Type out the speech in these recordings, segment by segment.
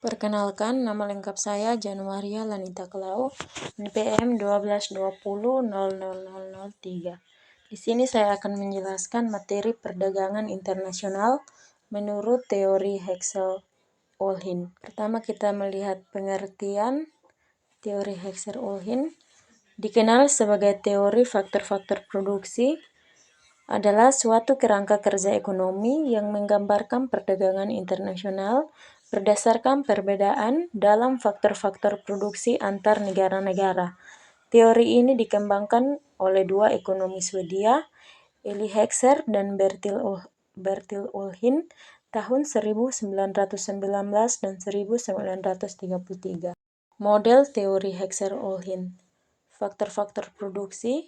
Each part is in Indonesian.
Perkenalkan, nama lengkap saya Januaria Lanita Kelau, NPM 12200003. Di sini saya akan menjelaskan materi perdagangan internasional menurut teori Heckscher-Ohlin. Pertama kita melihat pengertian teori Heckscher-Ohlin. Dikenal sebagai teori faktor-faktor produksi, adalah suatu kerangka kerja ekonomi yang menggambarkan perdagangan internasional berdasarkan perbedaan dalam faktor-faktor produksi antar negara-negara. Teori ini dikembangkan oleh dua ekonomi Swedia, Eli Heckscher dan Bertil Ohlin tahun 1919 dan 1933. Model teori Heckscher-Ohlin. Faktor-faktor produksi.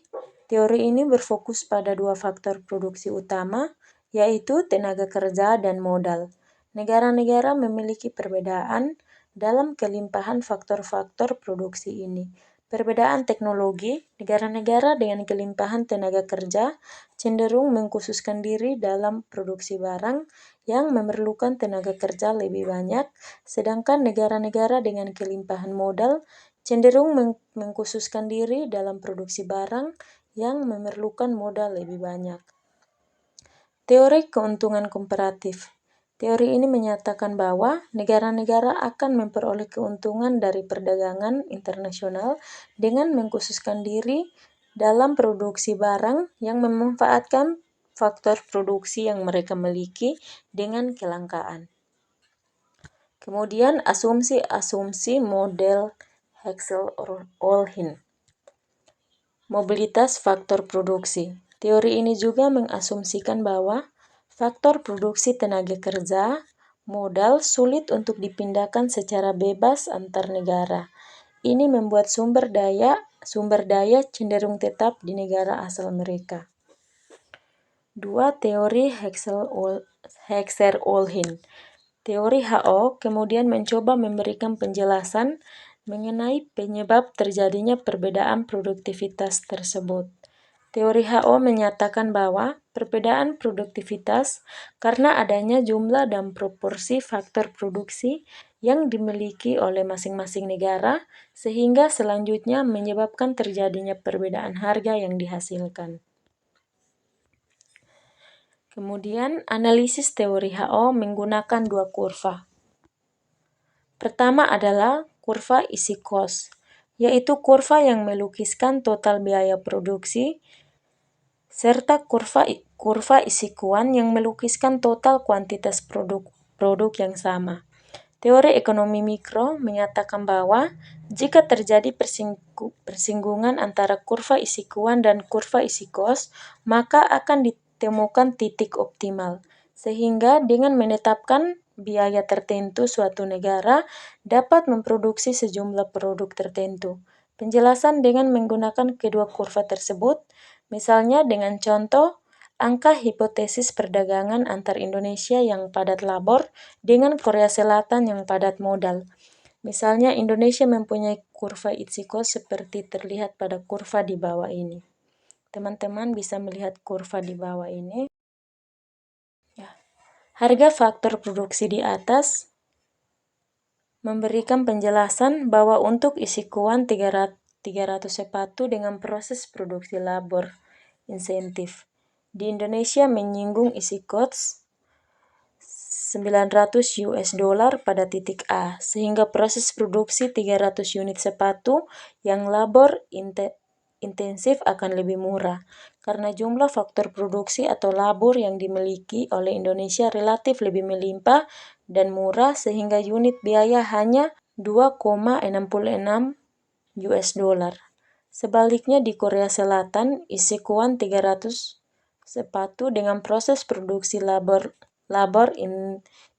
Teori ini berfokus pada dua faktor produksi utama, yaitu tenaga kerja dan modal. Negara-negara memiliki perbedaan dalam kelimpahan faktor-faktor produksi ini. Perbedaan teknologi, negara-negara dengan kelimpahan tenaga kerja cenderung mengkhususkan diri dalam produksi barang yang memerlukan tenaga kerja lebih banyak, sedangkan negara-negara dengan kelimpahan modal cenderung mengkhususkan diri dalam produksi barang yang memerlukan modal lebih banyak. Teori keuntungan komparatif. Teori ini menyatakan bahwa negara-negara akan memperoleh keuntungan dari perdagangan internasional dengan mengkhususkan diri dalam produksi barang yang memanfaatkan faktor produksi yang mereka miliki dengan kelangkaan. Kemudian asumsi-asumsi model Heckscher-Ohlin. Mobilitas faktor produksi. Teori ini juga mengasumsikan bahwa faktor produksi tenaga kerja, modal sulit untuk dipindahkan secara bebas antar negara. Ini membuat sumber daya cenderung tetap di negara asal mereka. 2. Teori Heckscher-Ohlin. Teori HO kemudian mencoba memberikan penjelasan mengenai penyebab terjadinya perbedaan produktivitas tersebut. Teori HO menyatakan bahwa perbedaan produktivitas karena adanya jumlah dan proporsi faktor produksi yang dimiliki oleh masing-masing negara, sehingga selanjutnya menyebabkan terjadinya perbedaan harga yang dihasilkan. Kemudian, analisis teori HO menggunakan dua kurva. Pertama adalah kurva isi kos, yaitu kurva yang melukiskan total biaya produksi, serta kurva isi kuan yang melukiskan total kuantitas produk yang sama. Teori ekonomi mikro menyatakan bahwa jika terjadi persinggungan antara kurva isi kuan dan kurva isi kos, maka akan ditemukan titik optimal, sehingga dengan menetapkan biaya tertentu suatu negara dapat memproduksi sejumlah produk tertentu. Penjelasan dengan menggunakan kedua kurva tersebut, misalnya dengan contoh angka hipotesis perdagangan antar Indonesia yang padat labor dengan Korea Selatan yang padat modal. Misalnya Indonesia mempunyai kurva isi kos seperti terlihat pada kurva di bawah ini. Teman-teman bisa melihat kurva di bawah ini. Harga faktor produksi di atas memberikan penjelasan bahwa untuk isi kuan 300 sepatu dengan proses produksi labor insentif. Di Indonesia menyinggung isi kos 900 US dollar pada titik A, sehingga proses produksi 300 unit sepatu yang labor intensif akan lebih murah, karena jumlah faktor produksi atau labor yang dimiliki oleh Indonesia relatif lebih melimpah dan murah, sehingga unit biaya hanya 2,66 US dollar. Sebaliknya di Korea Selatan, isi kuan 300 sepatu dengan proses produksi labor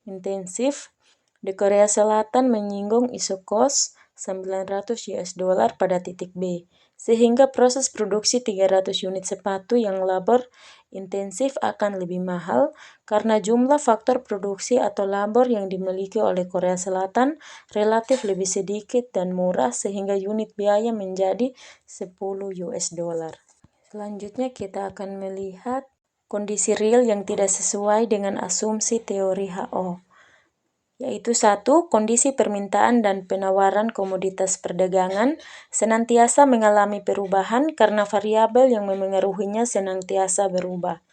intensif. Di Korea Selatan menyinggung isu kos 900 US dollar pada titik B, sehingga proses produksi 300 unit sepatu yang labor intensif akan lebih mahal karena jumlah faktor produksi atau labor yang dimiliki oleh Korea Selatan relatif lebih sedikit dan murah, sehingga unit biaya menjadi 10 US dollar. Selanjutnya kita akan melihat kondisi real yang tidak sesuai dengan asumsi teori HO, yaitu 1. Kondisi permintaan dan penawaran komoditas perdagangan senantiasa mengalami perubahan karena variabel yang memengaruhinya senantiasa berubah.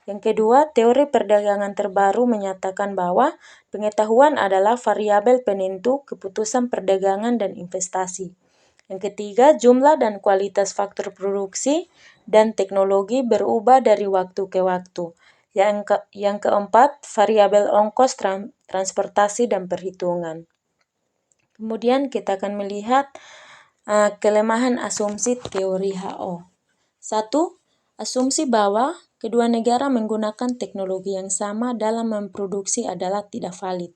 Yang kedua, teori perdagangan terbaru menyatakan bahwa pengetahuan adalah variabel penentu keputusan perdagangan dan investasi. Yang ketiga, jumlah dan kualitas faktor produksi dan teknologi berubah dari waktu ke waktu. Yang keempat, variabel ongkos transportasi dan perhitungan. Kemudian kita akan melihat kelemahan asumsi teori HO. 1. Asumsi bahwa kedua negara menggunakan teknologi yang sama dalam memproduksi adalah tidak valid.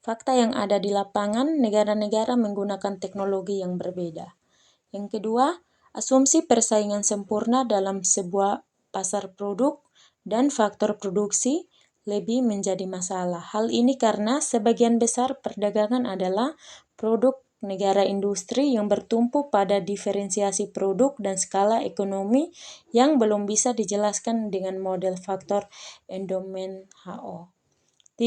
Fakta yang ada di lapangan, negara-negara menggunakan teknologi yang berbeda. Yang kedua, asumsi persaingan sempurna dalam sebuah pasar produk dan faktor produksi lebih menjadi masalah. Hal ini karena sebagian besar perdagangan adalah produk negara industri yang bertumpu pada diferensiasi produk dan skala ekonomi yang belum bisa dijelaskan dengan model faktor endowment HO.